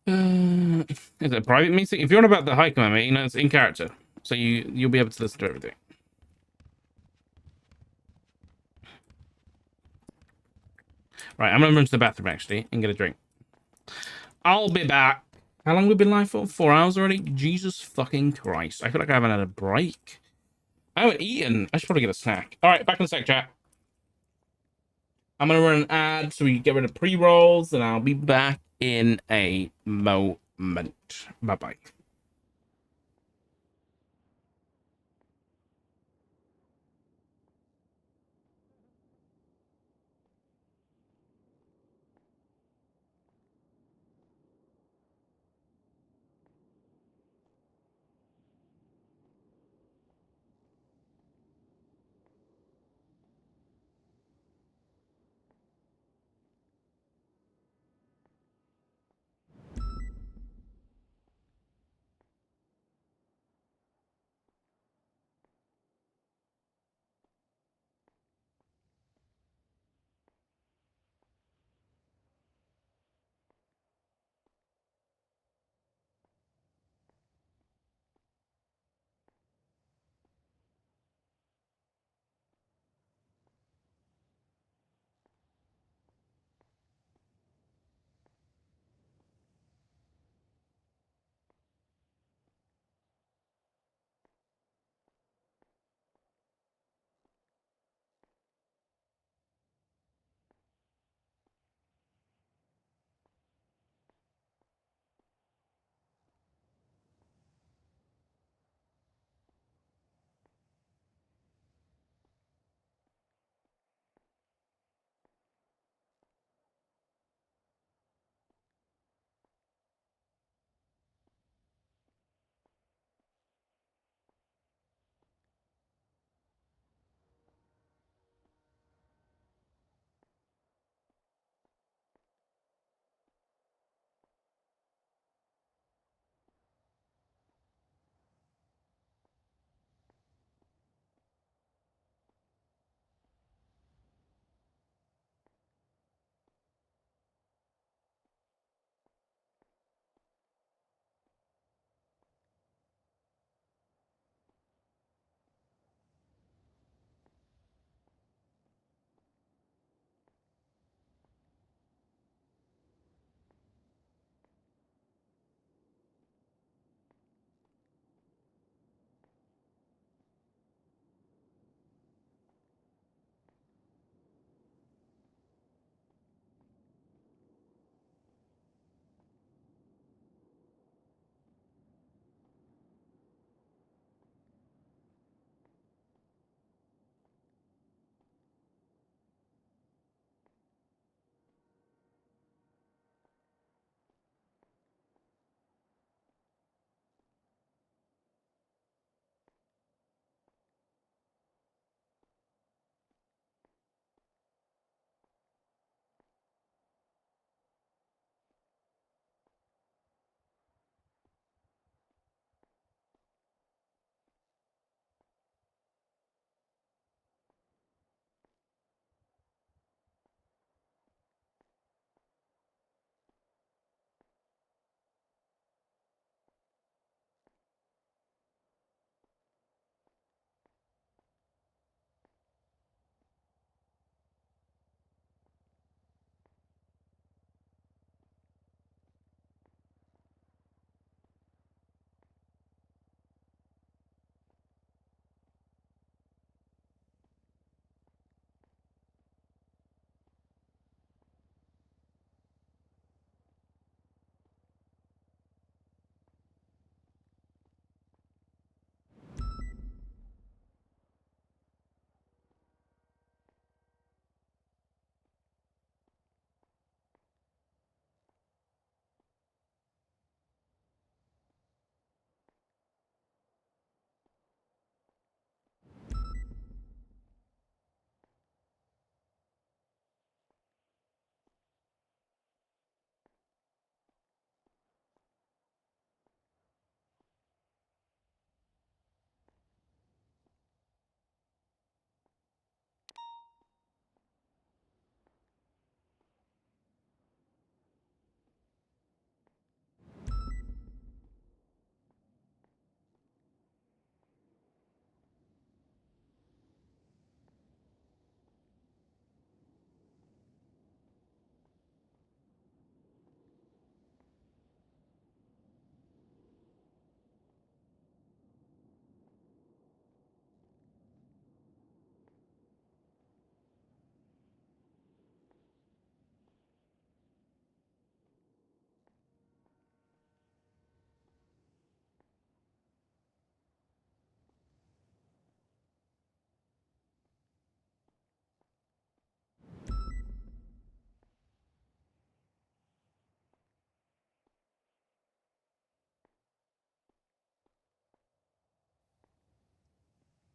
Is it a private meeting? If you're on about the high command meeting, it's in character, so you'll be able to listen to everything. Right, I'm gonna run to the bathroom actually and get a drink. I'll be back. How long have we been live for? 4 hours already? Jesus fucking Christ! I feel like I haven't had a break. I haven't eaten. I should probably get a snack. All right, back in a sec, chat. I'm gonna run an ad so we get rid of pre-rolls, and I'll be back in a moment. Bye bye.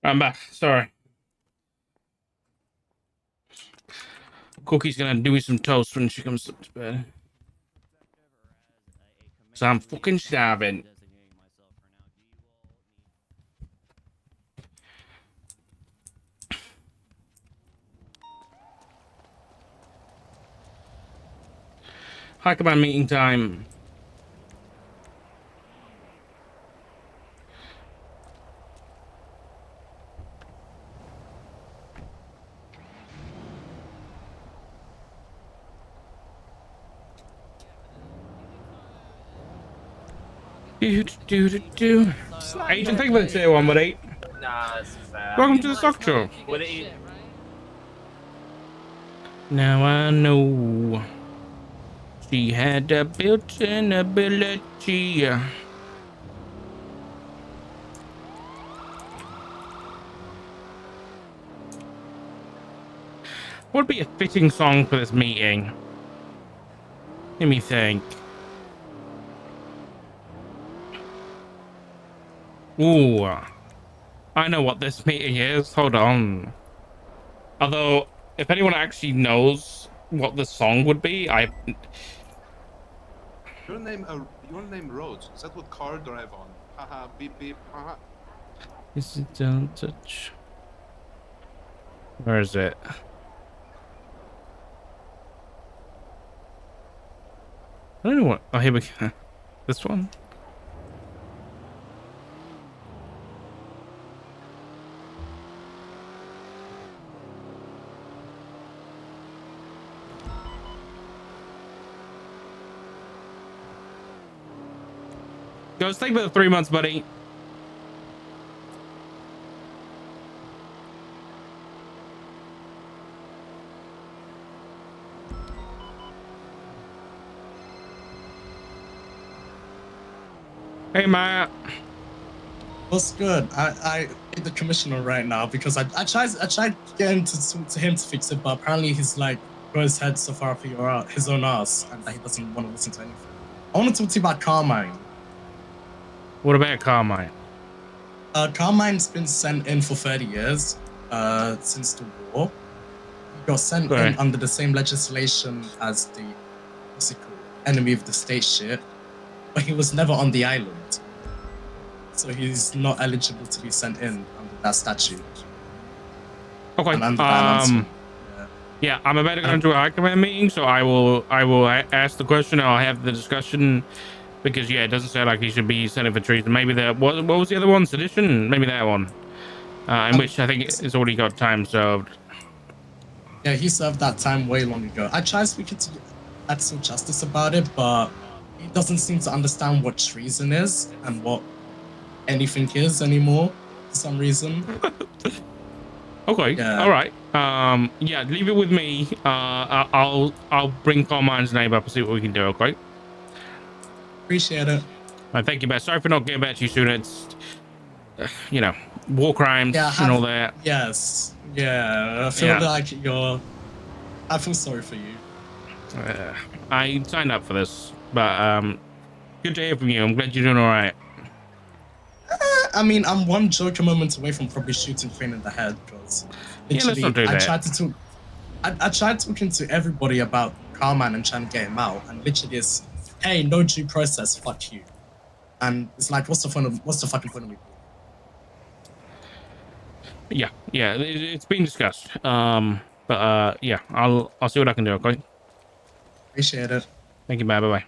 I'm back. Sorry. Cookie's gonna do me some toast when she comes up to bed. So I'm fucking starving. Hi, come on, meeting time. Do. Agent, thank you for the tier 1, buddy. Nah, it's fair. Welcome to the Sock Show. Would it eat? Now I know she had a built-in ability. What would be a fitting song for this meeting? Let me think. Ooh, I know what this meeting is. Hold on. Although, if anyone actually knows what the song would be, Your name Rhodes. Is that what car drive on? Haha, beep beep. Haha. Is it don't touch? Where is it? I don't know what. Oh, here we go. This one. Ghost, thank you for the 3 months, buddy. Hey, Matt. What's good? I hate the commissioner right now because I tried getting to talk to him to fix it, but apparently he's like got his head so far up his own ass and that he doesn't want to listen to anything. I want to talk to you about Carmine. What about Carmine? Carmine's been sent in for 30 years since the war. He got sent in under the same legislation as the what's it called? Enemy of the state shit, but he was never on the island. So he's not eligible to be sent in under that statute. Okay. Yeah, I'm about to go into a high command meeting, so I will ask the question. I'll have the discussion because yeah, it doesn't sound like he should be sent in for treason. Maybe what was the other one? Sedition? Maybe that one. In which I think it's already got time served. Yeah, he served that time way long ago. I tried speaking to Axel Justice about it, but he doesn't seem to understand what treason is and what anything is anymore for some reason. Okay. Yeah. All right. Yeah, leave it with me. I'll bring Carmine's name up and see what we can do. Okay. Appreciate it. Thank you, man. Sorry for not getting back to you sooner. It's you know, war crimes and all that. Yes. Yeah. I feel like I feel sorry for you. I signed up for this, but good to hear from you. I'm glad you're doing all right. I mean, I'm one joker moment away from probably shooting Crane in the head because literally, I tried talking to everybody about Carmine and trying to get him out, and literally it's, hey, no due process, fuck you. And it's like, what's the fucking point of me? Yeah, it's been discussed. But yeah, I'll see what I can do. Okay. Appreciate it. Thank you, bye bye.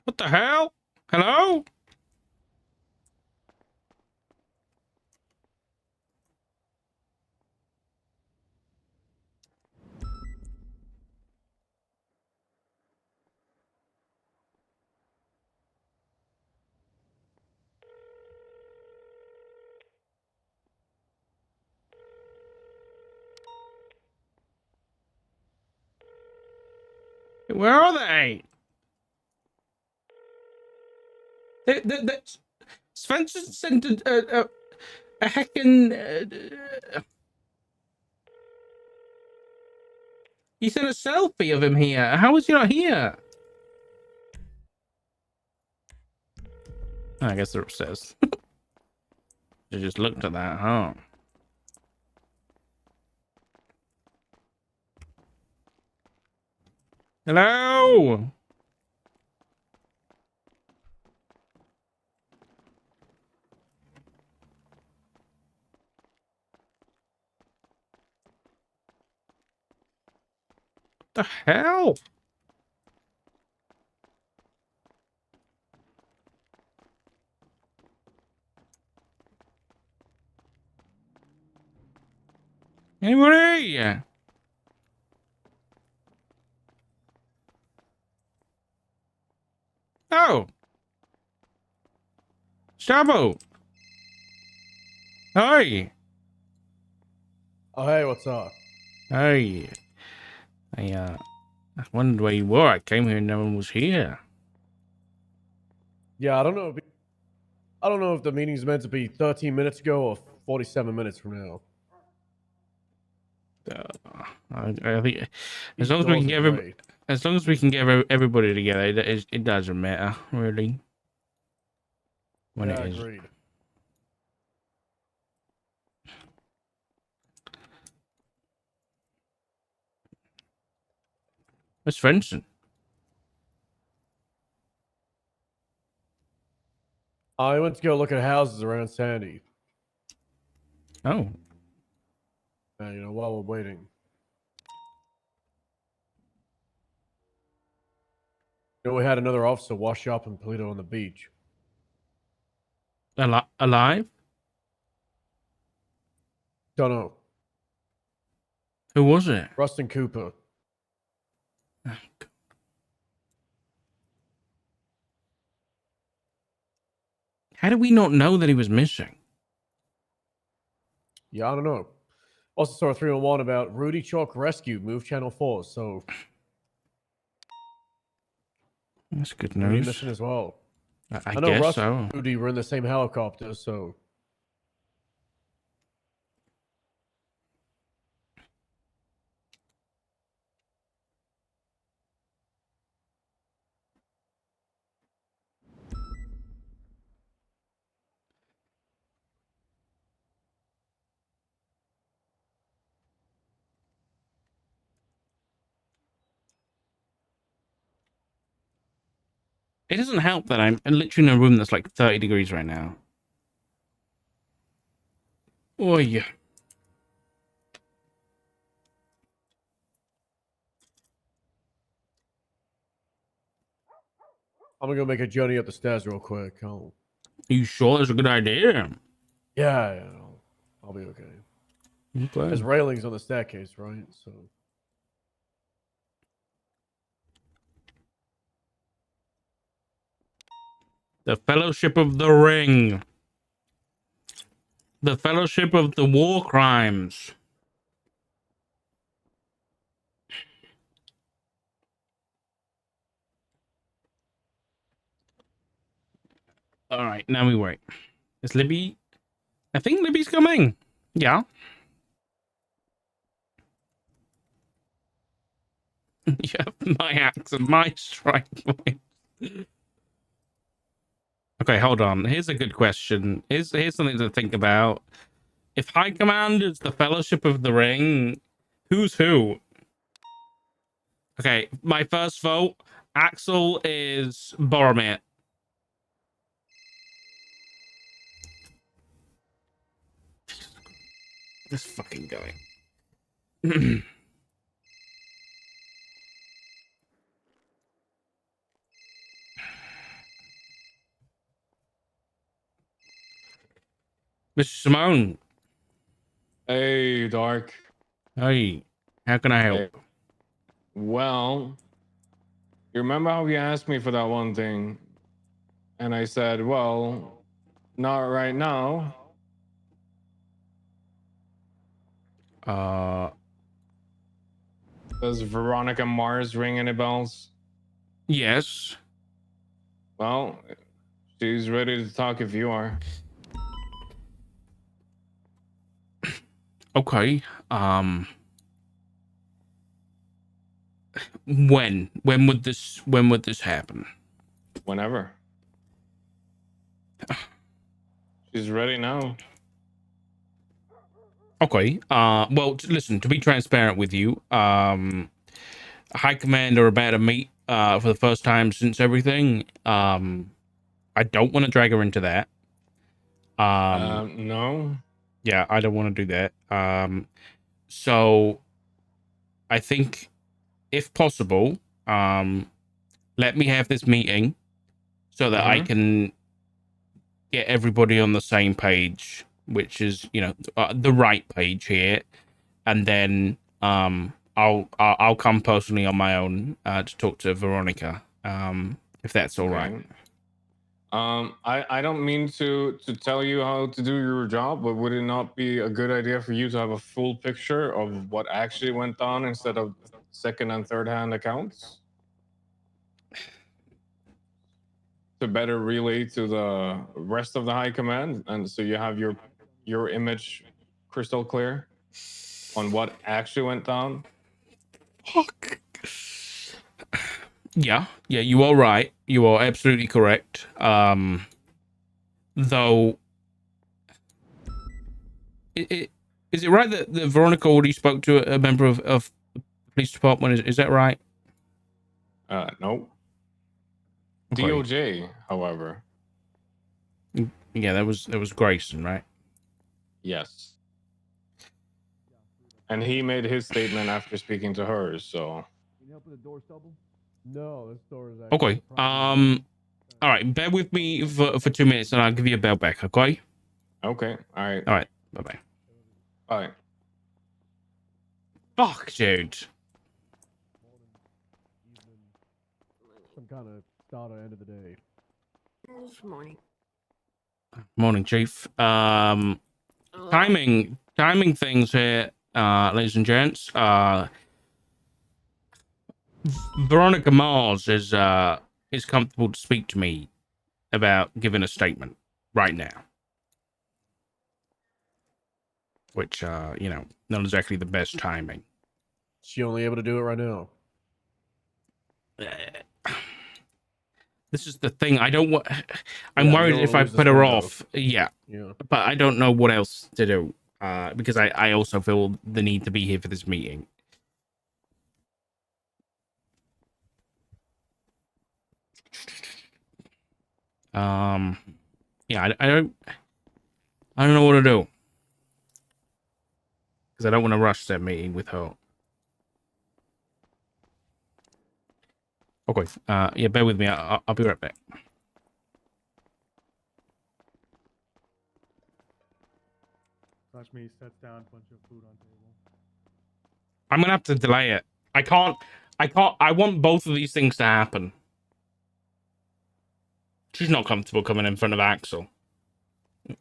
What the hell? Hello? Where are they? Spencer sent A heckin'... he sent a selfie of him here. How is he not here? I guess they're upstairs. They just looked at that, huh? Hello? What the hell? Anybody? Oh. Shabo. Hi. Oh, hey, what's up? Hey. I wondered where you were. I came here and no one was here. Yeah, I don't know. I don't know if the meeting's meant to be 13 minutes ago or 47 minutes from now. I think as These long as we can doors get are great. as long as we can get everybody together, it doesn't matter really when Yeah, it is. agreed. Where's Vincent? I went to go look at houses around Sandy. Oh, While we're waiting. We had another officer wash up in Polito on the beach. alive? Don't know. Who was it? Rustin Cooper. How did we not know that he was missing? Yeah, I don't know. Also saw a 301 about Rudy Chalk rescue, move channel 4, so That's good maybe news. missing as well. I know guess Russ so. and Rudy were in the same helicopter, so It doesn't help that I'm literally in a room that's like 30 degrees right now. Oh yeah. I'm gonna go make a journey up the stairs real quick. Are you sure that's a good idea? Yeah, I'll be okay. Okay. There's railings on the staircase, right? So The Fellowship of the Ring. The Fellowship of the War Crimes. All right, now we wait. Is Libby? I think Libby's coming. Yeah. You have my axe and my strike point. Okay, hold on. Here's a good question. Here's something to think about. If High Command is the Fellowship of the Ring, who's who? Okay, my first vote. Axel is Boromir. Let's fucking going. Mr. Simone. Hey, Dark. Hey, how can I help? Hey. Well, you remember how you asked me for that one thing? And I said, well, not right now. Does Veronica Mars ring any bells? Yes. Well, she's ready to talk if you are. Okay. When would this happen? Whenever. She's ready now. Okay. Well, listen. To be transparent with you, High Command are about to meet for the first time since everything. I don't want to drag her into that. No. Yeah, I don't want to do that. So I think, if possible, let me have this meeting so that I Mm-hmm. can get everybody on the same page, which is, the right page here, and then I'll come personally on my own to talk to Veronica, if that's all right. Okay. I don't mean to tell you how to do your job, but would it not be a good idea for you to have a full picture of what actually went on instead of second and third hand accounts? To better relay to the rest of the high command, and so you have your image crystal clear on what actually went down. Fuck. Yeah, you are right. You are absolutely correct. Though, is it right that Veronica already spoke to a member of the police department? Is that right? No. Okay. DOJ, however. Yeah, that was Grayson, right? Yes. And he made his statement after speaking to her, so. Can you help with the door stubble? No, this door is actually. Okay. All right. Bear with me for 2 minutes, and I'll give you a bell back. Okay. Okay. All right. All right. Bye. Bye. Fuck, dude. Some kind of start or end of the day. Good morning. Morning, Chief. Timing things here, ladies and gents. Veronica Mars is comfortable to speak to me about giving a statement right now, which not exactly the best timing. She only able to do it right now. This is the thing. I don't want. I'm Yeah, you worried don't if I lose this put her window. off. Yeah, Yeah. but I don't know what else to do. Because I also feel the need to be here for this meeting. Yeah, I don't know what to do, because I don't want to rush that meeting with her. Okay. Yeah, bear with me. I'll be right back. Watch me sets down a bunch of food on table. I'm gonna have to delay it. I can't. I want both of these things to happen. She's not comfortable coming in front of Axel,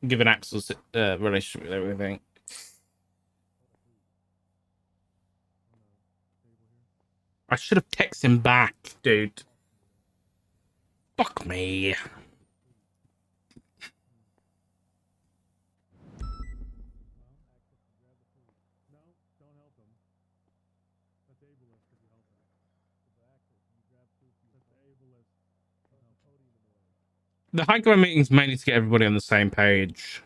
given Axel's relationship with everything. I should have texted him back, dude. Fuck me. No, don't help him. That's ableist if you help him. You grab food. That's ableist. The high command meetings mainly to get everybody on the same page.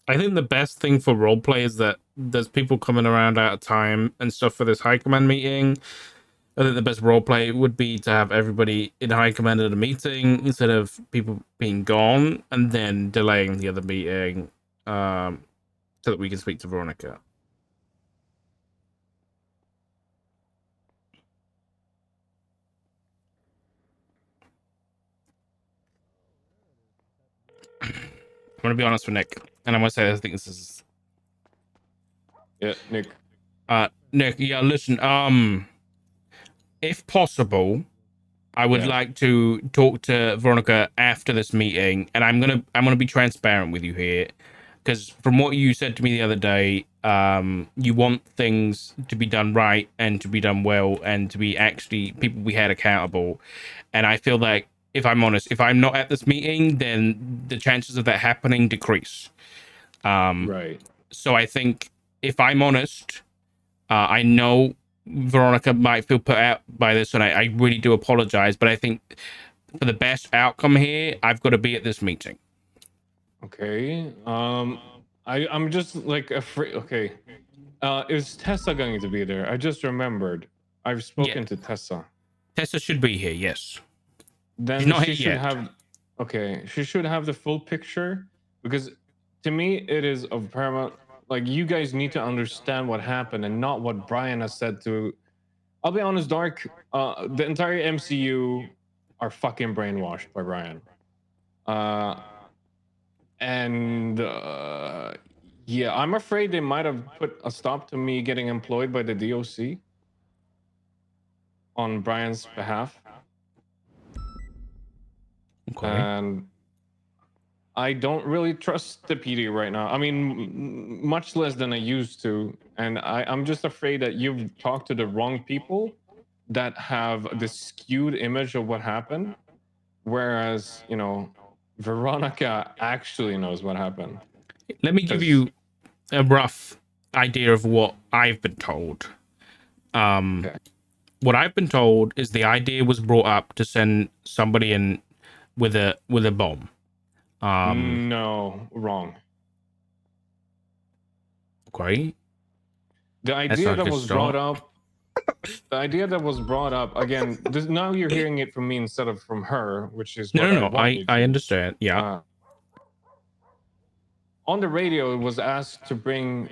I think the best thing for roleplay is that there's people coming around out of time and stuff for this high command meeting. I think the best roleplay would be to have everybody in high command at a meeting instead of people being gone and then delaying the other meeting, so that we can speak to Veronica. I'm gonna be honest with Nick, and I'm gonna say I think this is. Yeah, Nick. Nick, yeah, listen, if possible, I would Yeah. like to talk to Veronica after this meeting, and I'm gonna be transparent with you here, because from what you said to me the other day, you want things to be done right and to be done well and to be actually people we had accountable. And I feel like, if I'm honest, if I'm not at this meeting, then the chances of that happening decrease. Right. So I think, if I'm honest, I know Veronica might feel put out by this, and I really do apologize. But I think for the best outcome here, I've got to be at this meeting. Okay. I'm just like afraid. Okay. Is Tessa going to be there? I just remembered. I've spoken to Tessa. Tessa should be here. Yes. Then not she here should yet. have. Okay, she should have the full picture, because to me it is of paramount. Like, you guys need to understand what happened and not what Brian has said to. I'll be honest, Dark. The entire MCU are fucking brainwashed by Brian. And yeah, I'm afraid they might have put a stop to me getting employed by the DOC on Brian's behalf. Okay. And I don't really trust the PD right now. I mean, much less than I used to. And I'm just afraid that you've talked to the wrong people that have this skewed image of what happened. Whereas, Veronica actually knows what happened. Let me give 'Cause- you a rough idea of what I've been told. Okay. What I've been told is the idea was brought up to send somebody in with a bomb. No, wrong. Okay. The idea not a that good was start. brought up. The idea that was brought up again. Now you're hearing it from me instead of from her, which is what No. I want you to. I understand. Yeah. On the radio, it was asked to bring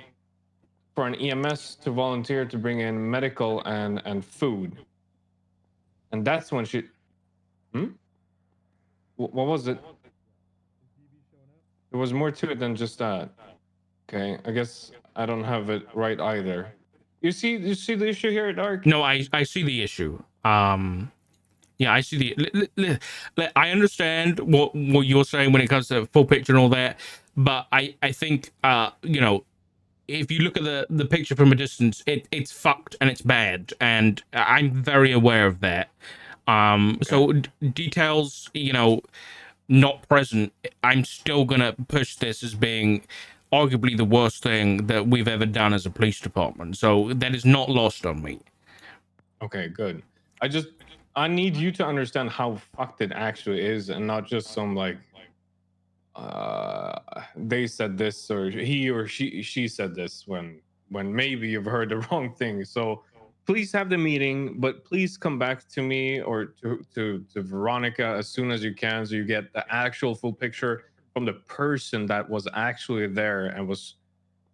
for an EMS to volunteer to bring in medical and food, and that's when she. What was it? There was more to it than just that. Okay, I guess I don't have it right either. You see the issue here, Dark? No, I see the issue. Yeah, I see the. I understand what you're saying when it comes to full picture and all that, but I think if you look at the picture from a distance, it's fucked and it's bad, and I'm very aware of that. So details, not present, I'm still gonna push this as being arguably the worst thing that we've ever done as a police department. So that is not lost on me. Okay, good. I need you to understand how fucked it actually is, and not just some like they said this or he or she said this when maybe you've heard the wrong thing. So please have the meeting, but please come back to me or to Veronica as soon as you can, so you get the actual full picture from the person that was actually there and was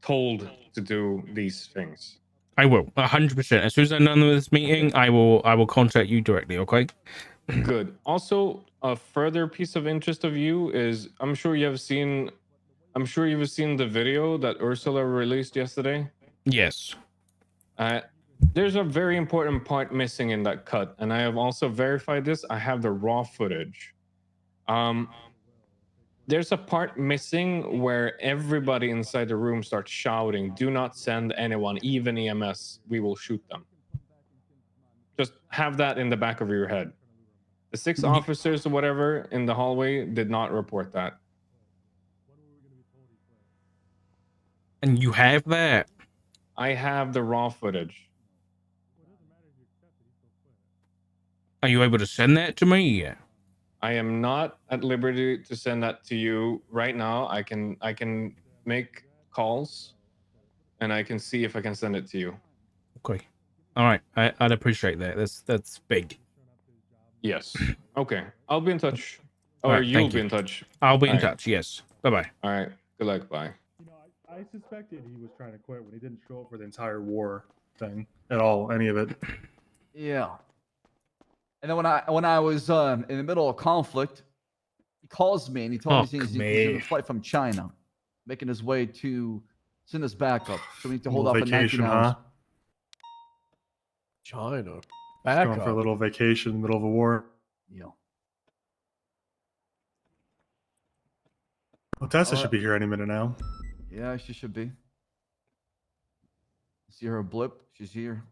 told to do these things. I will 100%. As soon as I'm done with this meeting, I will contact you directly. Okay. Good. Also, a further piece of interest of you is I'm sure you've seen the video that Ursula released yesterday. Yes. There's a very important part missing in that cut, and I have also verified this. I have the raw footage. There's a part missing where everybody inside the room starts shouting, "Do not send anyone, even EMS. We will shoot them." Just have that in the back of your head. The 6 officers or whatever in the hallway did not report that. And you have that? I have the raw footage. Are you able to send that to me? I am not at liberty to send that to you right now. I can make calls and I can see if I can send it to you. Okay. All right. I'd appreciate that. That's big. Yes. Okay. I'll be in touch. Or Alright, you'll thank be you. in touch. I'll be in Alright. touch. Yes. Bye-bye. All right. Good luck. Bye. I suspected he was trying to quit when he didn't show up for the entire war thing at all, any of it. Yeah. And then when I was in the middle of conflict, he calls me and he told me he's in a flight from China, making his way to send us backup. So we need to hold off for 19 hours. China. Just Back going for a up. little vacation in the middle of a war. Yeah. Well, Tessa Alright. should be here any minute now. Yeah, she should be. See her blip? She's here.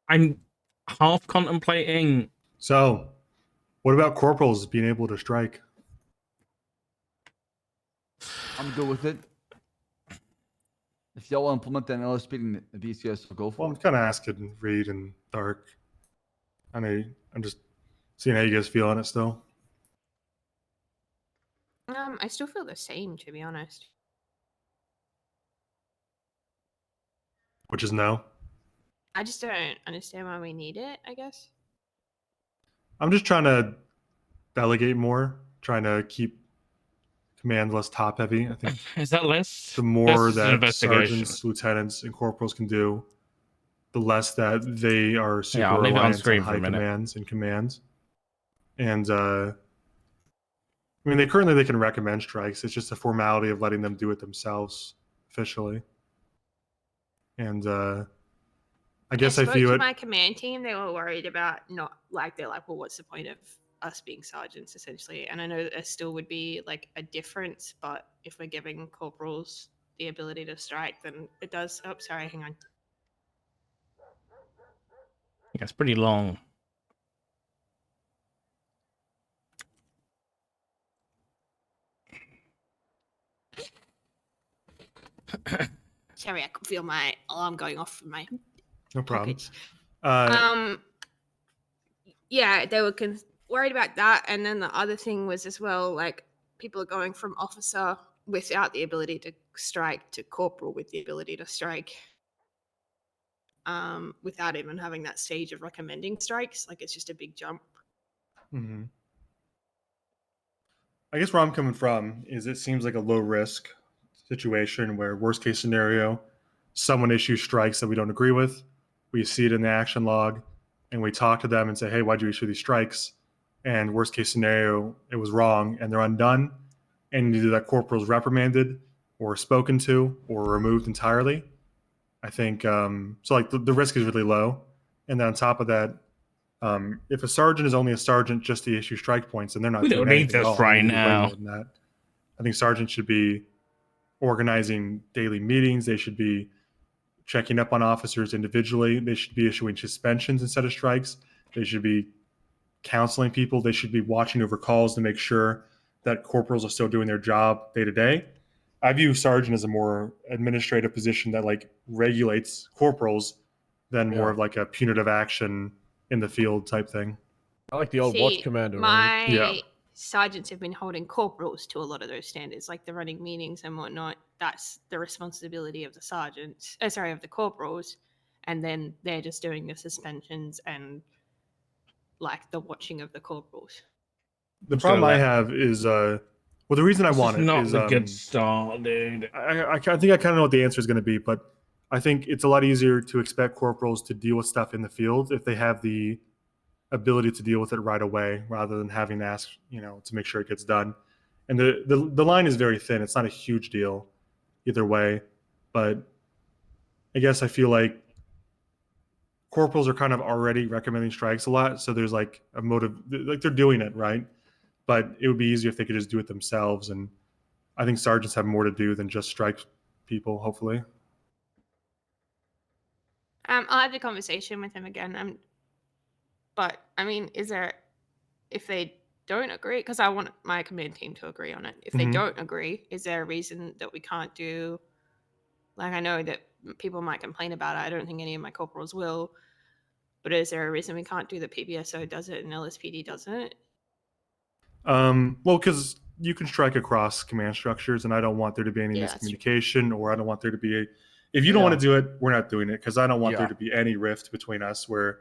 I'm half contemplating. So, what about corporals being able to strike? I'm good with it. If y'all want to implement that in LSPD and the VCS, I'll go for Well, I'm it. kind of asking Reed and Dark. I know I'm just seeing how you guys feel on it still. I still feel the same, to be honest. Which is no. I just don't understand why we need it, I guess. I'm just trying to delegate more, trying to keep command less top heavy. I think Is that less? the more That's an that investigation. sergeants, lieutenants, and corporals can do, the less that they are super Yeah, I'll leave it on reliant screen on for a high minute. commands and commands. And I mean, they can recommend strikes. It's just a formality of letting them do it themselves officially. And I guess I spoke feel to it. my command team. They were worried about they're like, well, what's the point of us being sergeants, essentially? And I know that there still would be like a difference, but if we're giving corporals the ability to strike, then it does. Oh, sorry, hang on. Yeah, it's pretty long. Sorry, I could feel my alarm going off from my No problem. pockets. Uh, Yeah, they were worried about that, and then the other thing was as well, like people are going from officer without the ability to strike to corporal with the ability to strike, without even having that stage of recommending strikes. Like it's just a big jump. mm-hmm. I guess where I'm coming from is it seems like a low risk situation where worst case scenario, someone issues strikes that we don't agree with. We see it in the action log and we talk to them and say, hey, why'd you issue these strikes? And worst case scenario, it was wrong and they're undone. And either that corporal is reprimanded or spoken to or removed entirely. I think so. Like the risk is really low. And then on top of that, if a sergeant is only a sergeant just to issue strike points, then they're not We doing don't need anything at this all. right They need to do way now. more than that. I think sergeants should be organizing daily meetings. They should be checking up on officers individually. They should be issuing suspensions instead of strikes. They should be counseling people. They should be watching over calls to make sure that corporals are still doing their job day to day. I view sergeant as a more administrative position that like regulates corporals than more of like a punitive action in the field type thing. I like the old watch commander. My Yeah. sergeants have been holding corporals to a lot of those standards, like the running meetings and whatnot. That's the responsibility of the sergeants. Of the corporals, and then they're just doing the suspensions and like the watching of the corporals. The problem I have is, well, the reason I want it not is, the good start, dude. I think I kind of know what the answer is going to be, but I think it's a lot easier to expect corporals to deal with stuff in the field if they have the ability to deal with it right away, rather than having to ask, to make sure it gets done. And the line is very thin. It's not a huge deal either way, but I guess I feel like corporals are kind of already recommending strikes a lot, so there's like a motive, like they're doing it right, but it would be easier if they could just do it themselves. And I think sergeants have more to do than just strike people, hopefully. I'll have the conversation with him again. But I mean, if they don't agree, because I want my command team to agree on it. If they don't agree, is there a reason that we can't do? Like, I know that people might complain about it. I don't think any of my corporals will. But is there a reason we can't do that? PBSO does it and LSPD doesn't? Well, because you can strike across command structures, and I don't want there to be any miscommunication, or I don't want there to be if you don't want to do it, we're not doing it, because I don't want there to be any rift between us where,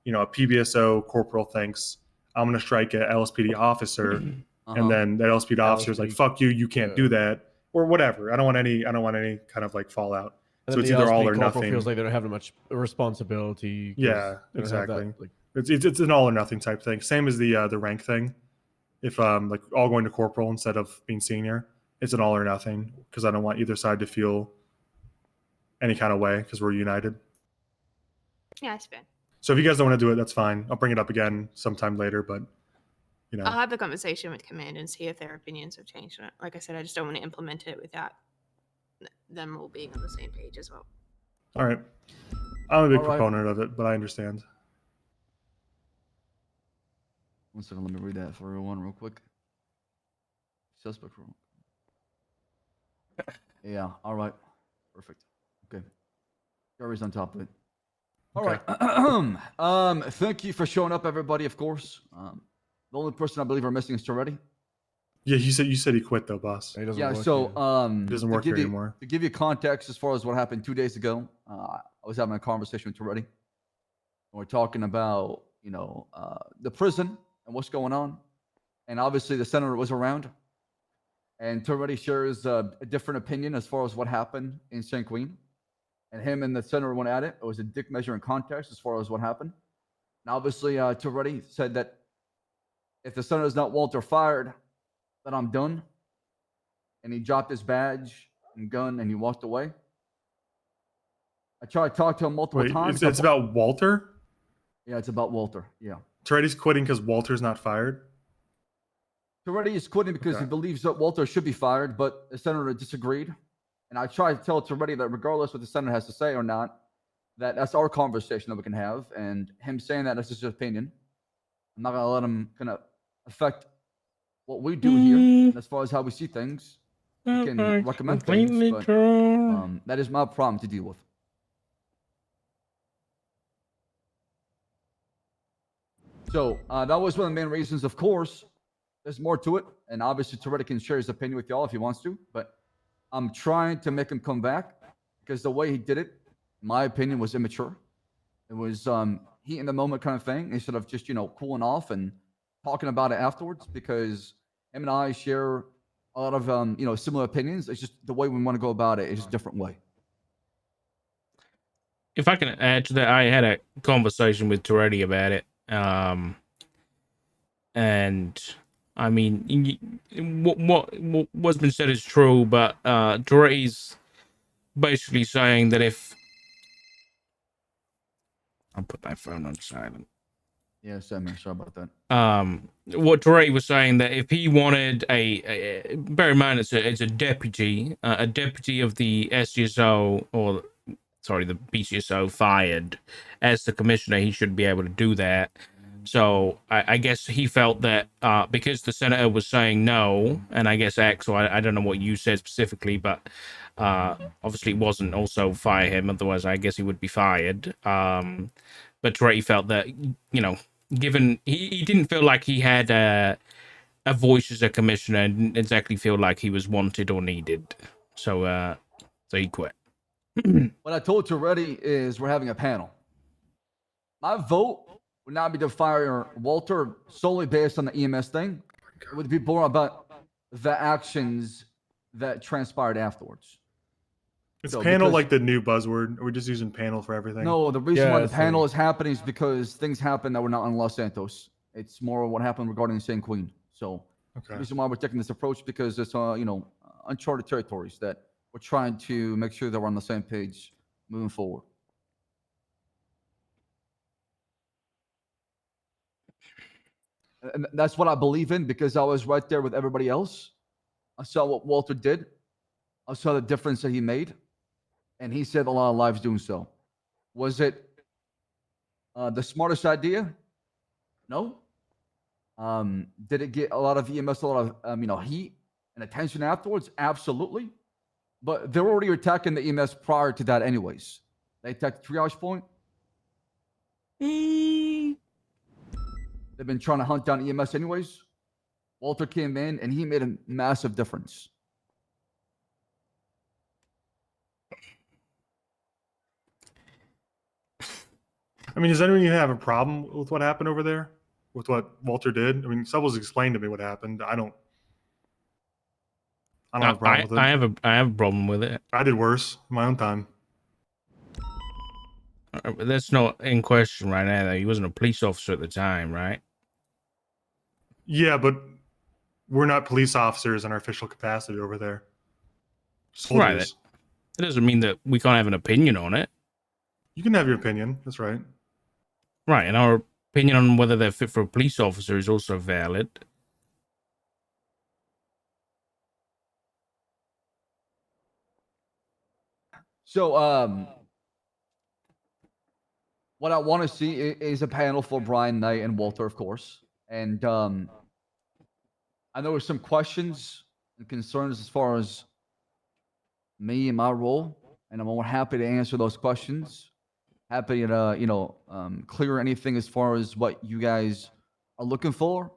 a PBSO corporal thinks I'm going to strike an LSPD officer, and then that LSPD officer is like, LSPD. "Fuck you, you can't Yeah. do that," or whatever. I don't want any kind of like fallout. And So then it's the either all LSPD or corporal nothing. feels like they don't have much responsibility. 'cause Yeah, they don't have that, exactly. like, It's an all or nothing type thing. Same as the rank thing. If like all going to corporal instead of being senior, it's an all or nothing because I don't want either side to feel any kind of way because we're united. Yeah, it's fair. So if you guys don't want to do it, that's fine. I'll bring it up again sometime later, but you know. I'll have the conversation with command and see if their opinions have changed on it. Like I said, I just don't want to implement it without them all being on the same page as well. All right. I'm a big All right. proponent of it, but I understand. One second, let me read that for everyone real quick. Suspect room. Yeah, all right. Perfect. Okay. Gary's on top of it. All Okay. right. Thank you for showing up, everybody, of course. The only person I believe we're missing is Toretti. Yeah, you said he quit though, boss. he doesn't Yeah, work so here. He doesn't to work give here you, anymore. To give you context as far as what happened 2 days ago, I was having a conversation with Toretti. We're talking about, the prison and what's going on. And obviously the senator was around. And Toretti shares a different opinion as far as what happened in St. Queen. And him and the senator went at it. It was a dick measure in context as far as what happened. And obviously Toretti said that if the senator's not Walter fired, then I'm done. And he dropped his badge and gun and he walked away. I tried to talk to him multiple Wait, times. it's about Walter? Yeah, it's about Walter. Yeah. Toretti's quitting because Walter's not fired? Toretti is quitting because he Okay. believes that Walter should be fired, but the senator disagreed. And I tried to tell Toretti that regardless what the senator has to say or not, that's our conversation that we can have. And him saying that is just his opinion. I'm not going to let him kind of affect what we do here as far as how we see things. We can recommend things, but that is my problem to deal with. So that was one of the main reasons. Of course, there's more to it, and obviously Toretti can share his opinion with y'all if he wants to. But I'm trying to make him come back because the way he did it, in my opinion, was immature. It was heat in the moment kind of thing instead of just cooling off and talking about it afterwards. Because him and I share a lot of similar opinions. It's just the way we want to go about it is a different way. If I can add to that, I had a conversation with Toretti about it. And I mean, what's been said is true, but Toretti's basically saying that if I'll put my phone on silent. Yeah, Sam, sorry about that. What Toretti was saying that if he wanted bear in mind it's a deputy of the SGSO or sorry, the BCSO fired as the commissioner, he should be able to do that. So I guess he felt that because the senator was saying no, and I guess X, or I don't know what you said specifically, but obviously it wasn't also fire him. Otherwise, I guess he would be fired. But Toretti felt that, given he didn't feel like he had a voice as a commissioner and didn't exactly feel like he was wanted or needed. So he quit. What I told Toretti is we're having a panel. My vote would not be to fire Walter solely based on the EMS thing. It would be more about the actions that transpired afterwards. Is So, panel because- like the new buzzword? Are we just using panel for everything? No, the reason Yeah, why the it's panel like- is happening is because things happened that were not in Los Santos. It's more what happened regarding St. Queen. So the Okay. reason why we're taking this approach because it's uncharted territories that we're trying to make sure that we're on the same page moving forward. And that's what I believe in because I was right there with everybody else. I saw what Walter did. I saw the difference that he made. And he saved a lot of lives doing so. Was it the smartest idea? No. Did it get a lot of EMS, a lot of heat and attention afterwards? Absolutely. But they were already attacking the EMS prior to that anyways. They attacked triage point. They've been trying to hunt down EMS anyways. Walter came in and he made a massive difference. I mean, does anyone even have a problem with what happened over there? with what Walter did. I mean, Subbles explained to me what happened. I don't have a problem with it. I have a problem with it. I did worse in my own time. That's not in question right now, though. He wasn't a police officer at the time, right? Yeah, but we're not police officers in our official capacity over there. Soldiers. Right. It doesn't mean that we can't have an opinion on it. You can have your opinion. That's right. Right, and our opinion on whether they're fit for a police officer is also valid. So, what I want to see is a panel for Brian Knight and Walter, of course. And I know there's some questions and concerns as far as me and my role, and I'm more happy to answer those questions. Happy to clear anything as far as what you guys are looking for.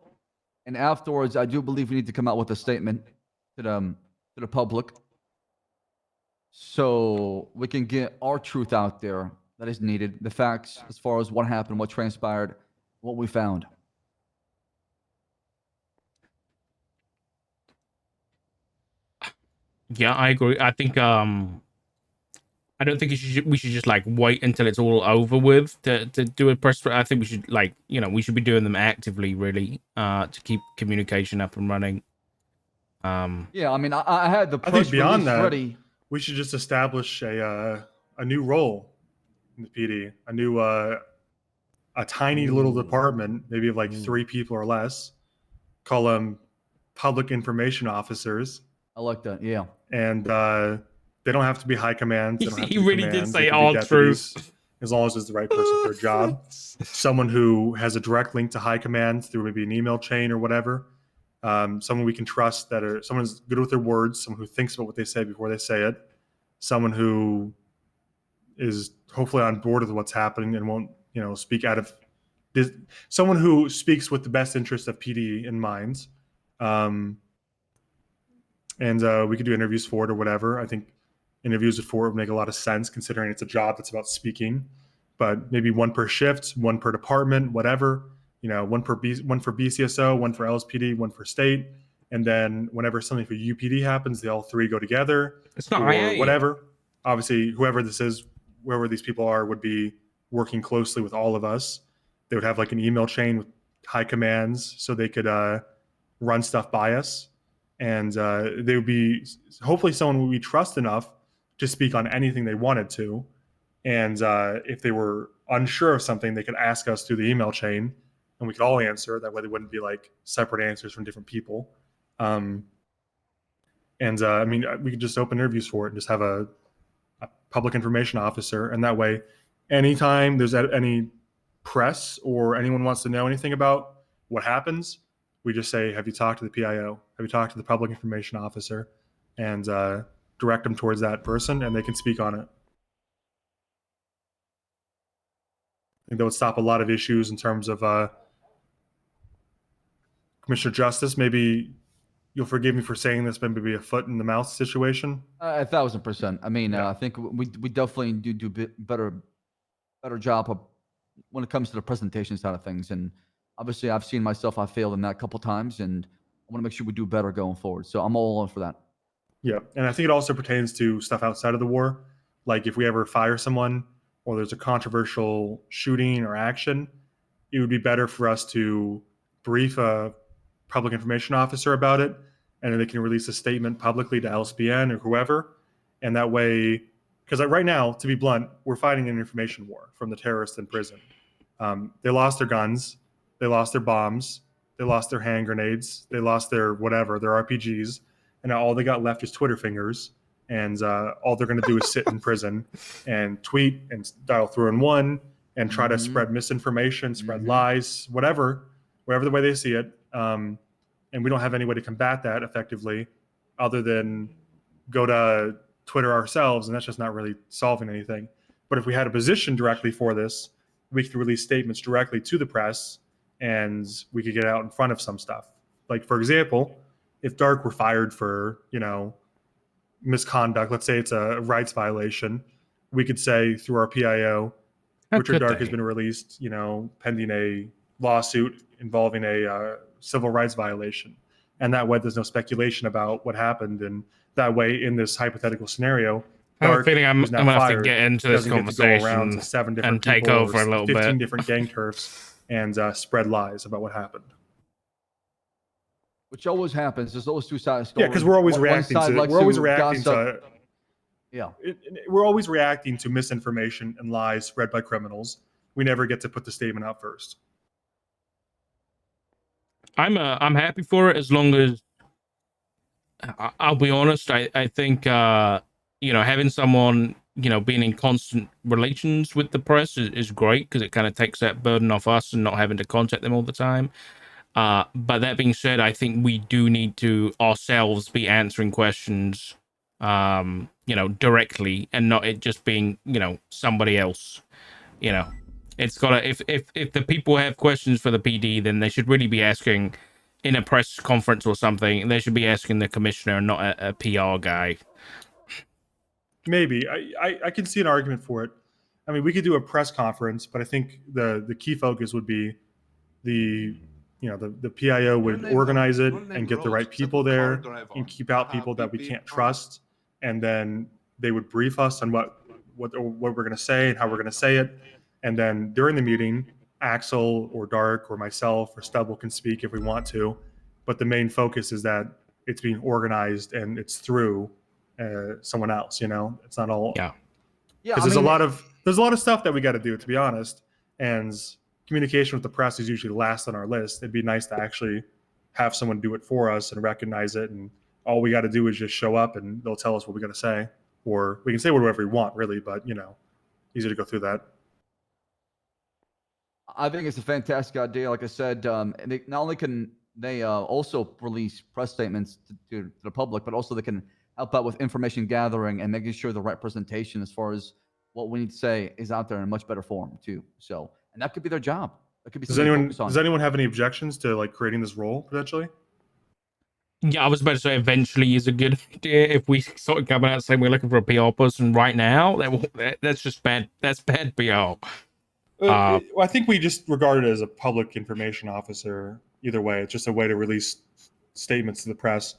And afterwards, I do believe we need to come out with a statement to the public, so we can get our truth out there that is needed, the facts as far as what happened, what transpired, what we found. Yeah, I agree. I think I don't think we should just like wait until it's all over with to do a press. I think we should we should be doing them actively, really, to keep communication up and running. Yeah, I mean, I had the press I think beyond release that, ready. We should just establish a new role in the PD, a tiny little department, maybe of like 3 people or less. Call them public information officers. I like that. Yeah, and they don't have to be high command. They don't have to He be really commands. did say They can all be truth. deputies, as long as it's the right person for a job. Someone who has a direct link to high command through maybe an email chain or whatever. Someone we can trust, someone who's good with their words, someone who thinks about what they say before they say it, someone who is hopefully on board with what's happening and won't, speak out of someone who speaks with the best interest of PD in mind. And we could do interviews for it or whatever. I think interviews for it would make a lot of sense, considering it's a job that's about speaking. But maybe 1 per shift, 1 per department, whatever. 1 for BCSO, 1 for LSPD, 1 for state, and then whenever something for UPD happens, they all 3 go together. It's not or IA. whatever. Obviously, whoever this is, wherever these people are, would be working closely with all of us. They would have like an email chain with high commands, so they could run stuff by us. And they would be hopefully someone we trust enough to speak on anything they wanted to. And if they were unsure of something, they could ask us through the email chain, and we could all answer. That way, they wouldn't be like separate answers from different people. I mean, we could just open interviews for it and just have a public information officer, and that way, anytime there's any press or anyone wants to know anything about what happens, we just say, have you talked to the PIO? Have you talked to the public information officer? And direct them towards that person, and they can speak on it. I think that would stop a lot of issues in terms of Commissioner Justice. Maybe you'll forgive me for saying this, but maybe a foot in the mouth situation. 1,000%. I mean, Yeah. I think we definitely do better job of, when it comes to the presentation side of things. And obviously, I've seen myself, I failed in that a couple times, and I want to make sure we do better going forward. So I'm all in for that. Yeah, and I think it also pertains to stuff outside of the war. Like if we ever fire someone or there's a controversial shooting or action, it would be better for us to brief a public information officer about it, and then they can release a statement publicly to LSPN or whoever. And that way, because right now, to be blunt, we're fighting an information war from the terrorists in prison. They lost their guns, they lost their bombs, they lost their hand grenades, they lost their whatever, their RPGs, and now all they got left is Twitter fingers. And all they're going to do is sit in prison and tweet and dial through in one and try to spread misinformation, spread lies, whatever the way they see it. And we don't have any way to combat that effectively other than go to Twitter ourselves, and that's just not really solving anything. But if we had a position directly for this, we could release statements directly to the press, and we could get out in front of some stuff. Like, for example, if Dark were fired for, misconduct, let's say it's a rights violation, we could say through our PIO, Richard Dark has been released, pending a lawsuit involving a civil rights violation. And that way there's no speculation about what happened. And that way, in this hypothetical scenario, I have a Dark, feeling I'm who's now gonna have to fired, get into this doesn't get to go around conversation to 7 different and take people over or a little 15 bit. different gang turfs and spread lies about what happened. Which always happens. There's always two sides. Yeah, because we're always One reacting side to likes we're always to reacting gossip. to Yeah. we're always reacting to misinformation and lies spread by criminals. We never get to put the statement out first. I'm happy for it as long as I'll be honest. I think having someone being in constant relations with the press is great because it kind of takes that burden off us and not having to contact them all the time. But that being said, I think we do need to ourselves be answering questions directly and not it just being somebody else. It's gotta if the people have questions for the PD, then they should really be asking in a press conference or something. They should be asking the commissioner, not a PR guy. Maybe I can see an argument for it. I mean, we could do a press conference, but I think the key focus would be the PIO would organize it and get the right people there and keep out people that we can't trust, and then they would brief us on what we're going to say and how we're going to say it, and then during the meeting, Axel or Dark or myself or Stubble can speak if we want to, but the main focus is that it's being organized and it's through someone else. It's not all yeah. Because there's a lot of stuff that we got to do, to be honest, and communication with the press is usually last on our list. It'd be nice to actually have someone do it for us and recognize it, and all we got to do is just show up and they'll tell us what we got to say, or we can say whatever we want, really, but easy to go through that. I think it's a fantastic idea. Like I said, and not only can they also release press statements to the public, but also they can help out with information gathering and making sure the representation as far as what we need to say is out there in a much better form too. So, and that could be their job. That could be Does anyone have any objections to creating this role potentially? Yeah, I was about to say eventually is a good idea. If we sort of come out saying we're looking for a PR person right now, that's just bad. That's bad PR. I think we just regard it as a public information officer. Either way, it's just a way to release statements to the press.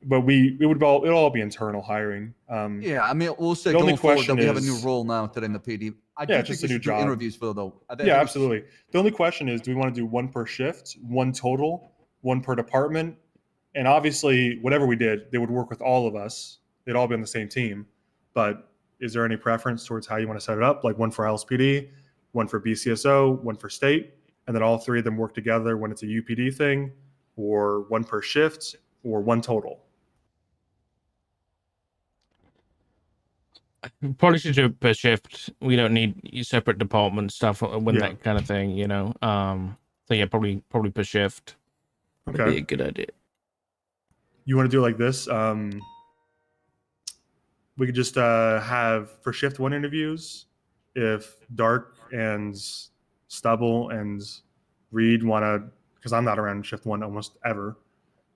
But it'll all be internal hiring. Yeah, I mean, we'll say the only going forward that we have a question new is- role now today in the PD. I Yeah, do just think a we new should do job. interviews for though. I think Yeah, we absolutely. The only question is, do we want to do one per shift, one total, one per department? And obviously, whatever we did, they would work with all of us. They'd all be on the same team. But is there any preference towards how you want to set it up? Like one for LSPD, one for BCSO, one for state, and then all three of them work together when it's a UPD thing, or one per shift, or one total? Probably should do it per shift. We don't need separate department stuff when Yeah. that kind of thing, So yeah, probably per shift. Would Okay. be a good idea. You want to do it like this? We could just have for shift one interviews. If Dark and Stubble and Reed want to, because I'm not around shift one almost ever.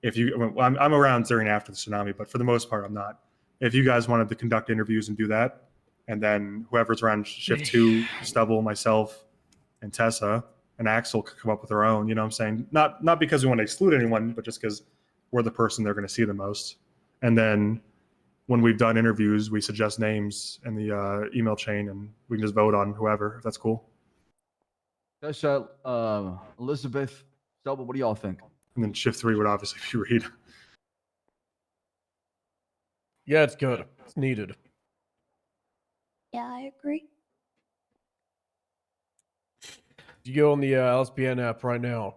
I'm around during and after the tsunami, but for the most part, I'm not. If you guys wanted to conduct interviews and do that, and then whoever's around shift two, Stubble, myself, and Tessa, and Axel could come up with their own. You know what I'm saying? Not because we want to exclude anyone, but just because we're the person they're going to see the most. And then when we've done interviews, we suggest names in the email chain, and we can just vote on whoever, if that's cool. Tessa, Elizabeth, Stubble, what do y'all think? And then shift three would obviously be Reed. Yeah, it's good. It's needed. Yeah, I agree. You go on the LSPN app right now.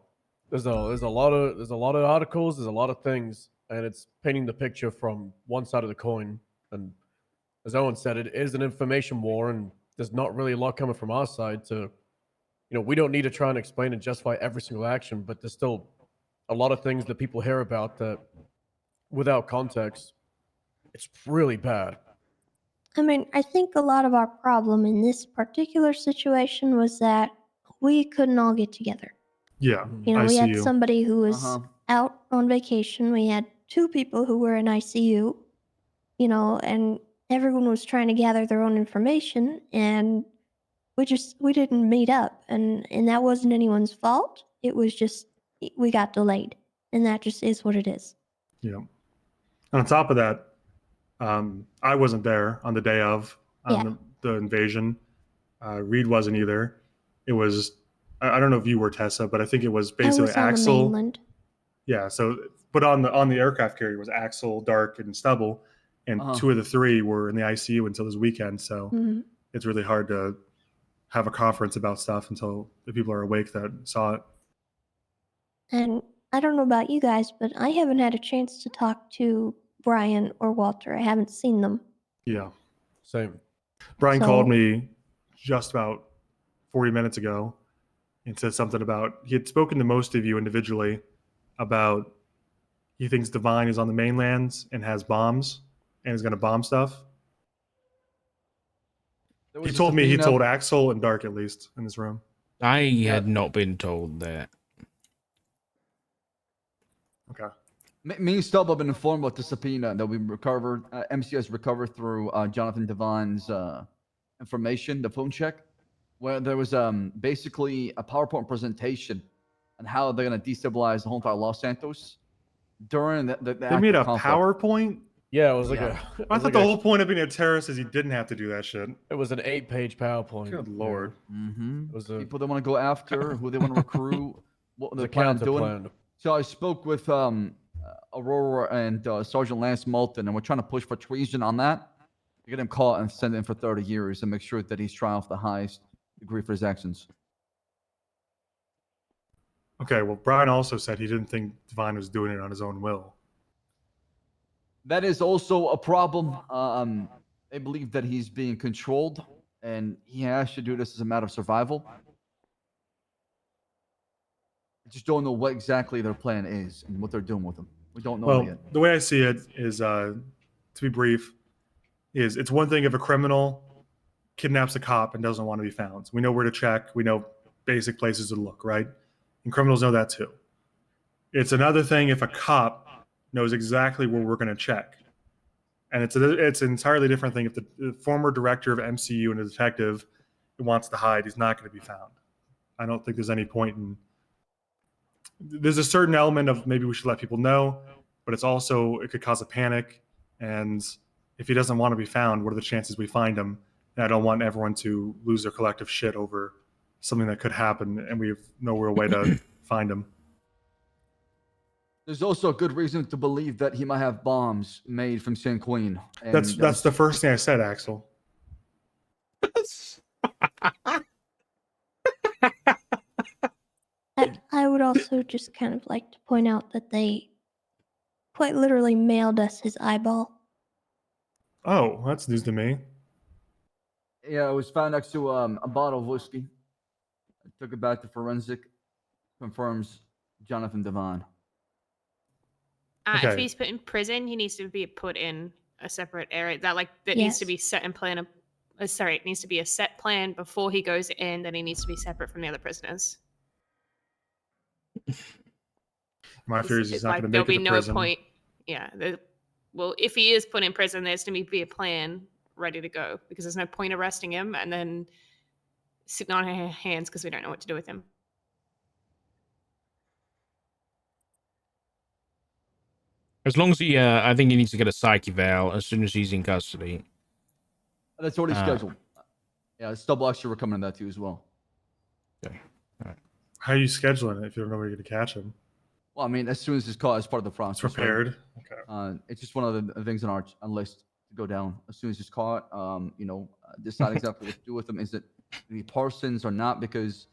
There's a lot of articles. There's a lot of things, and it's painting the picture from one side of the coin. And as Owen said, it is an information war, and there's not really a lot coming from our side to, we don't need to try and explain and justify every single action, but there's still a lot of things that people hear about that, without context, it's really bad. I mean, I think a lot of our problem in this particular situation was that we couldn't all get together. Yeah, we ICU. had somebody who was out on vacation. We had two people who were in ICU, and everyone was trying to gather their own information. And we didn't meet up, and that wasn't anyone's fault. It was just we got delayed, and that just is what it is. Yeah. And on top of that, I wasn't there on the day of the invasion. Reed wasn't either. It was I don't know if you were, Tessa, but I think it was basically I was on Axel. the mainland. Yeah. So, but on the aircraft carrier was Axel, Dark, and Stubble, and two of the three were in the ICU until this weekend. So it's really hard to have a conference about stuff until the people are awake that saw it. And I don't know about you guys, but I haven't had a chance to talk to Brian or Walter. I haven't seen them. Yeah. Same. Brian called me just about 40 minutes ago and said something about he had spoken to most of you individually about he thinks Divine is on the mainlands and has bombs and is going to bomb stuff. He told me he told Axel and Dark at least in this room. I had not been told that. Okay. Me and Stub have been informed about the subpoena that we recovered. MCS recovered through Jonathan Divine's information, the phone check, where there was basically a PowerPoint presentation on how they're going to destabilize the whole entire Los Santos during the They made a conflict. PowerPoint? Yeah, it was like I thought the whole point of being a terrorist is you didn't have to do that shit. It was an 8-page PowerPoint. Good lord. It was People they want to go after, who they want to recruit, what they're planning on doing. plan. So I spoke with Aurora and Sergeant Lance Moulton, and we're trying to push for treason on that to get him caught and send him for 30 years and make sure that he's tried off the highest degree for his actions. Okay, well, Brian also said he didn't think Divine was doing it on his own will. That is also a problem. They believe that he's being controlled, and he has to do this as a matter of survival. I just don't know what exactly their plan is and what they're doing with him. We don't know yet. The way I see it is, to be brief, is it's one thing if a criminal kidnaps a cop and doesn't want to be found. We know where to check. We know basic places to look, right? And criminals know that too. It's another thing if a cop knows exactly where we're going to check. And it's an entirely different thing if the former director of MCU and a detective wants to hide, he's not going to be found. I don't think there's any point in... There's a certain element of maybe we should let people know, but it's also, it could cause a panic. And if he doesn't want to be found, what are the chances we find him? And I don't want everyone to lose their collective shit over something that could happen and we have no real way to find him. There's also a good reason to believe that he might have bombs made from San Queen. That's the first thing I said, Axel. I would also just kind of like to point out that they quite literally mailed us his eyeball. Oh, that's news to me. Yeah, it was found next to a bottle of whiskey. I took it back to forensic. Confirms Jonathan Devon. If he's put in prison, he needs to be put in a separate area. That needs to be set in plan. It needs to be a set plan before he goes in. Then he needs to be separate from the other prisoners. My fear is he's not going to make there'll it be to no prison. point. Yeah. Well, if he is put in prison, there's going to be a plan ready to go because there's no point arresting him and then sitting on our hands because we don't know what to do with him. As long as he, I think he needs to get a psych eval as soon as he's in custody. That's already scheduled. Yeah, Stubble actually were coming to that too as well. Okay. All right. How are you scheduling it if you don't know where you're going to catch him? Well, I mean, as soon as it's caught as part of the process. It's prepared. Right? Okay. It's just one of the things on our list to go down. As soon as it's caught, decide exactly what to do with him. Is it the Parsons or not? Because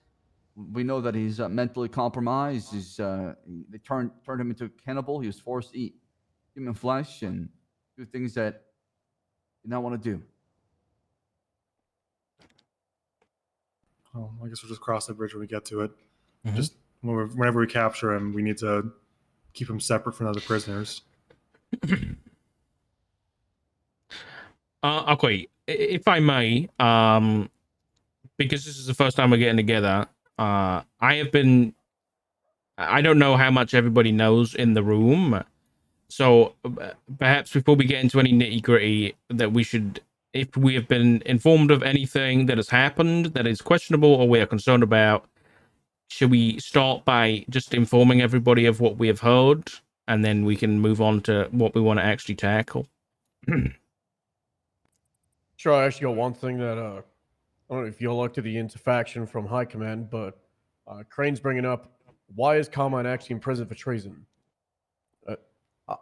we know that he's mentally compromised. They turned him into a cannibal. He was forced to eat human flesh and do things that he did not want to do. Well, I guess we'll just cross that bridge when we get to it. Mm-hmm. Just whenever we capture him, we need to keep him separate from other prisoners. Okay, if I may, because this is the first time we're getting together, I don't know how much everybody knows in the room, so perhaps before we get into any nitty-gritty, that we should if we have been informed of anything that has happened that is questionable or we are concerned about, should we start by just informing everybody of what we have heard, and then we can move on to what we want to actually tackle? Sure, I actually got one thing that I don't know if you'll look to the interfaction from High Command, but Crane's bringing up, why is Carmine actually in prison for treason?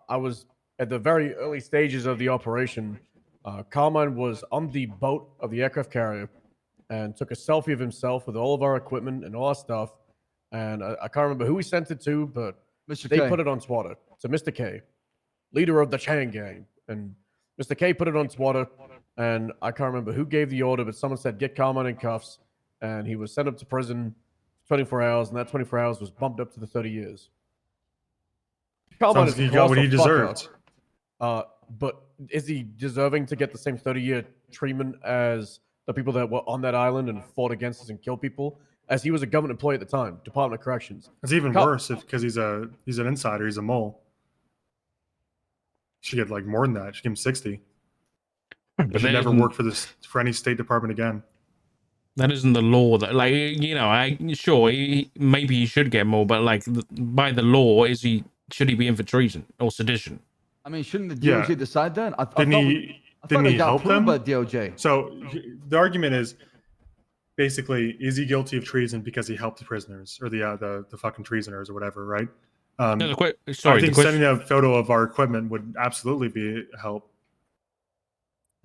I was at the very early stages of the operation. Carmine was on the boat of the aircraft carrier and took a selfie of himself with all of our equipment and all our stuff. And I can't remember who he sent it to, but Mr. they K. put it on Twitter. To Mr. K, leader of the Chang gang. And Mr. K put it on Twitter, and I can't remember who gave the order, but someone said, get Carmine in cuffs, and he was sent up to prison 24 hours, and that 24 hours was bumped up to the 30 years. Carmine Sounds is like he got what he the fuck deserved. up. But is he deserving to get the same 30-year treatment as the people that were on that island and fought against us and killed people? As he was a government employee at the time, Department of Corrections. It's even worse because he's an insider. He's a mole. Should get like more than that. Should give him 60. But He should never work for any State Department again. That isn't the law. That, like, you know, maybe he should get more, but like by the law, should he be in for treason or sedition? I mean, shouldn't the DOJ decide that? I Didn't he help them? By DOJ. So the argument is basically, is he guilty of treason because he helped the prisoners or the fucking treasoners or whatever, right? I think sending a photo of our equipment would absolutely be help.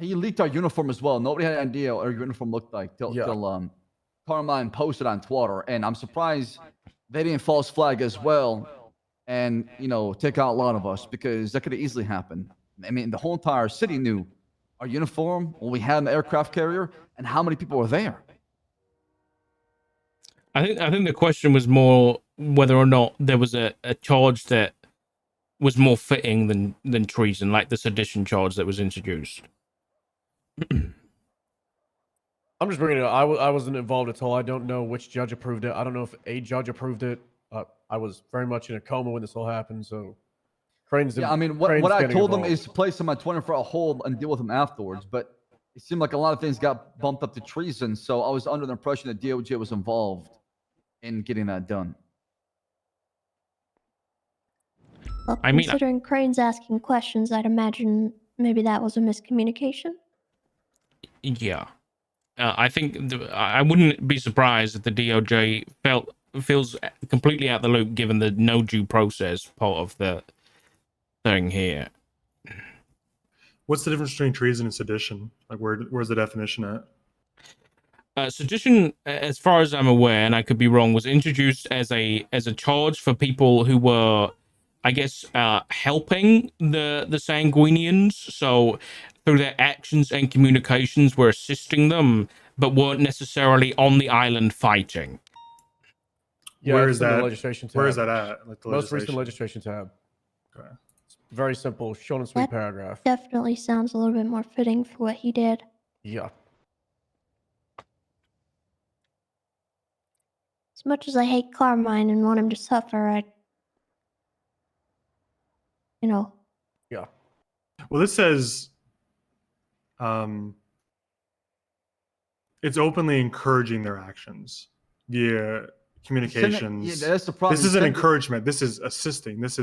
He leaked our uniform as well. Nobody had an idea what our uniform looked like till Carmine posted on Twitter, and I'm surprised they didn't false flag as well, and take out a lot of us because that could have easily happened. I mean, the whole entire city knew our uniform, what we had in the aircraft carrier, and how many people were there. I think the question was more whether or not there was a charge that was more fitting than treason, like the sedition charge that was introduced. I'm just bringing it up. I wasn't involved at all. I don't know which judge approved it. I don't know if a judge approved it. I was very much in a coma when this all happened. So, Crane's. Yeah, I mean, what I told them is to place him on 24-hour hold and deal with him afterwards. But it seemed like a lot of things got bumped up to treason. So I was under the impression that DOJ was involved in getting that done. Well, considering Crane's asking questions, I'd imagine maybe that was a miscommunication. Yeah. I think I wouldn't be surprised if the DOJ feels completely out the loop given the no due process part of the thing here. What's the difference between treason and sedition? Like, where's the definition at? Sedition, as far as I'm aware, and I could be wrong, was introduced as a charge for people who were, I guess, helping the Sanguinians. So through their actions and communications, were assisting them, but weren't necessarily on the island fighting. Yeah, where is that? The legislation tab. Where is that at? Like the most recent legislation tab. Okay. It's very simple, short and sweet paragraph. Definitely sounds a little bit more fitting for what he did. Yeah. As much as I hate Carmine and want him to suffer, Yeah. Well, this says it's openly encouraging their actions via communications. Yeah, that's the problem. This isn't encouragement. This is assisting. This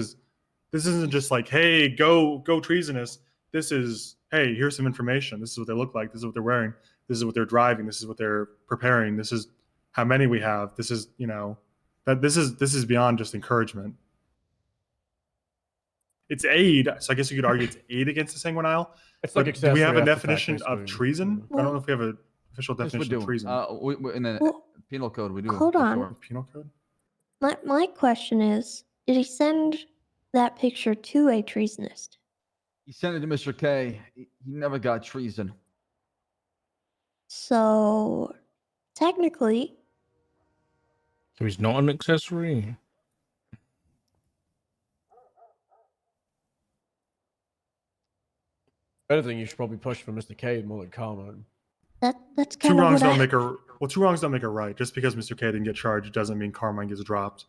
isn't just like, hey, go treasonous. This is, hey, here's some information. This is what they look like. This is what they're wearing. This is what they're driving. This is what they're preparing. This is how many we have. This is, that this is beyond just encouragement. It's aid. So I guess you could argue it's aid against the Sanguine Isle. It's like do we have a accessory after definition fact, of treason? I don't know if we have an official definition of treason. In the penal code, we do. Hold on. Penal code? My question is, did he send that picture to a treasonist? He sent it to Mr. K. He never got treason. So, technically... So he's not an accessory? Anything you should probably push for Mr. K more than Carmine. That's kind Two of wrongs what don't make a two wrongs don't make a right. Just because Mr. K didn't get charged doesn't mean Carmine gets dropped.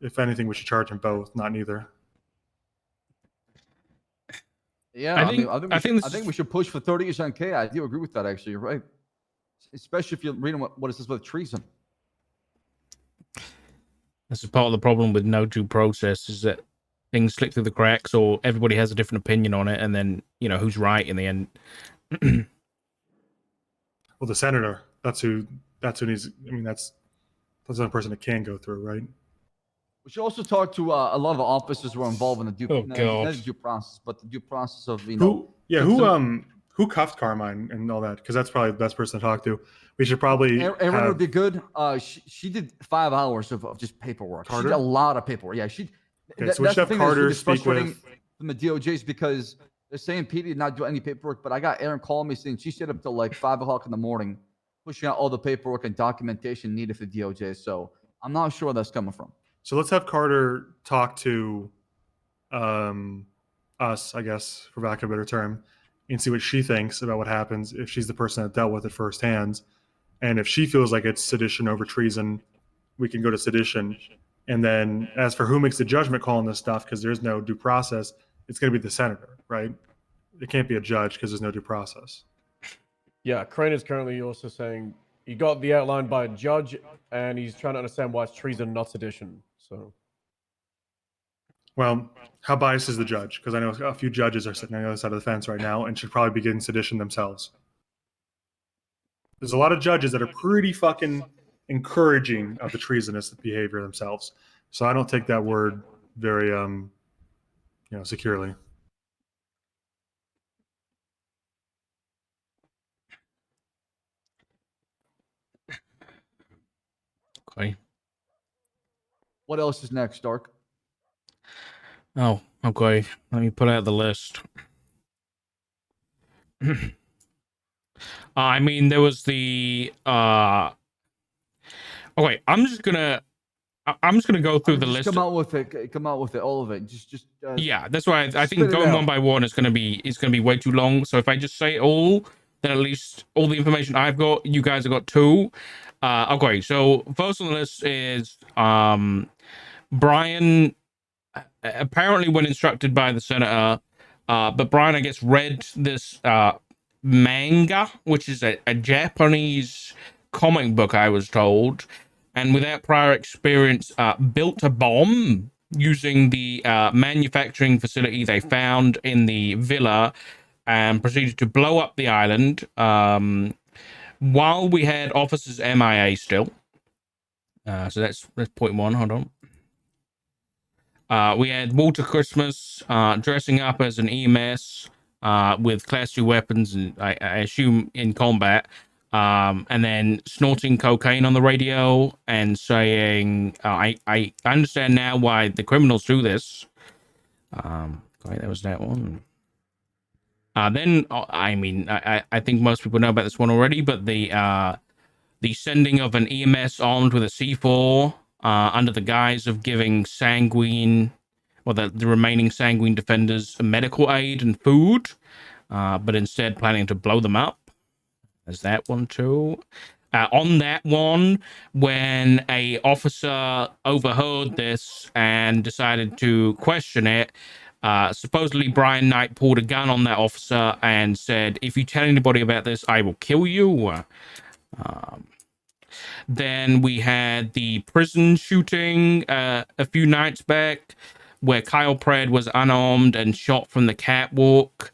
If anything, we should charge him both, not neither. Yeah, I I, think- mean, I think, I we think should, this I think is- we should push for 30 years on K. I do agree with that, actually. You're right. Especially if you're reading what it says with treason. This is part of the problem with no due process, is that things slip through the cracks, or everybody has a different opinion on it, and then who's right in the end. Well, the senator. That's who needs. I mean, that's the only person it can go through, right? We should also talk to a lot of the officers who are involved in the due, Oh, not God. the due process, but the due process of Who cuffed Carmine and all that? Because that's probably the best person to talk to. We should probably Erin would be good. She did 5 hours of just paperwork. Carter? She did a lot of paperwork. Yeah, she. Okay, so we should have Carter speak with. From the DOJ's because they're saying Pete did not do any paperwork, but I got Erin calling me saying she stayed up till like 5 o'clock in the morning, pushing out all the paperwork and documentation needed for DOJ. So I'm not sure where that's coming from. So let's have Carter talk to us, I guess, for lack of a better term, and see what she thinks about what happens if she's the person that dealt with it firsthand. And if she feels like it's sedition over treason, we can go to sedition. And then as for who makes the judgment call on this stuff, because there's no due process, it's going to be the senator, right? It can't be a judge because there's no due process. Yeah, Crane is currently also saying he got the outline by a judge, and he's trying to understand why it's treason, not sedition. So, Well, how biased is the judge? Because I know a few judges are sitting on the other side of the fence right now and should probably be getting sedition themselves. There's a lot of judges that are pretty fucking encouraging of the treasonous behavior themselves. So I don't take that word very, securely. Okay. What else is next, Dark? Oh, okay. Let me put out the list. I mean, there was the okay, I'm just gonna go through the list. Come out with it, all of it. Just Yeah, that's why I think spit it going out. one by one is gonna be way too long. So if I just say it all, then at least all the information I've got, you guys have got too. Okay, so first on the list is Brian. Apparently, when instructed by the senator, but Brian, I guess, read this manga, which is a Japanese comic book, I was told, and without prior experience, built a bomb using the manufacturing facility they found in the villa and proceeded to blow up the island while we had officers MIA still. So that's point one. Hold on. We had Walter Christmas dressing up as an EMS with Class 2 weapons, and I assume in combat, and then snorting cocaine on the radio and saying, I understand now why the criminals do this. Okay, that was that one. Then, I mean, I think most people know about this one already, but the sending of an EMS armed with a C4 under the guise of giving the remaining sanguine defenders medical aid and food, but instead planning to blow them up. There's that one too. On that one, when a officer overheard this and decided to question it, supposedly Brian Knight pulled a gun on that officer and said, "If you tell anybody about this, I will kill you." Then we had the prison shooting a few nights back, where Kyle Pred was unarmed and shot from the catwalk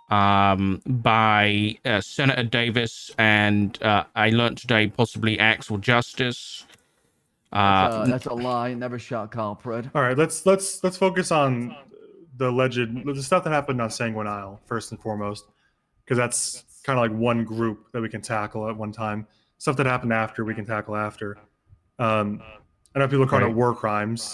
by Senator Davis and I learned today possibly Axel Justice. That's a lie. Never shot Kyle Pred. All right, let's focus on the stuff that happened on Sanguine Isle first and foremost, because that's kind of like one group that we can tackle at one time. Stuff that happened after we can tackle after. I know people are calling it war crimes,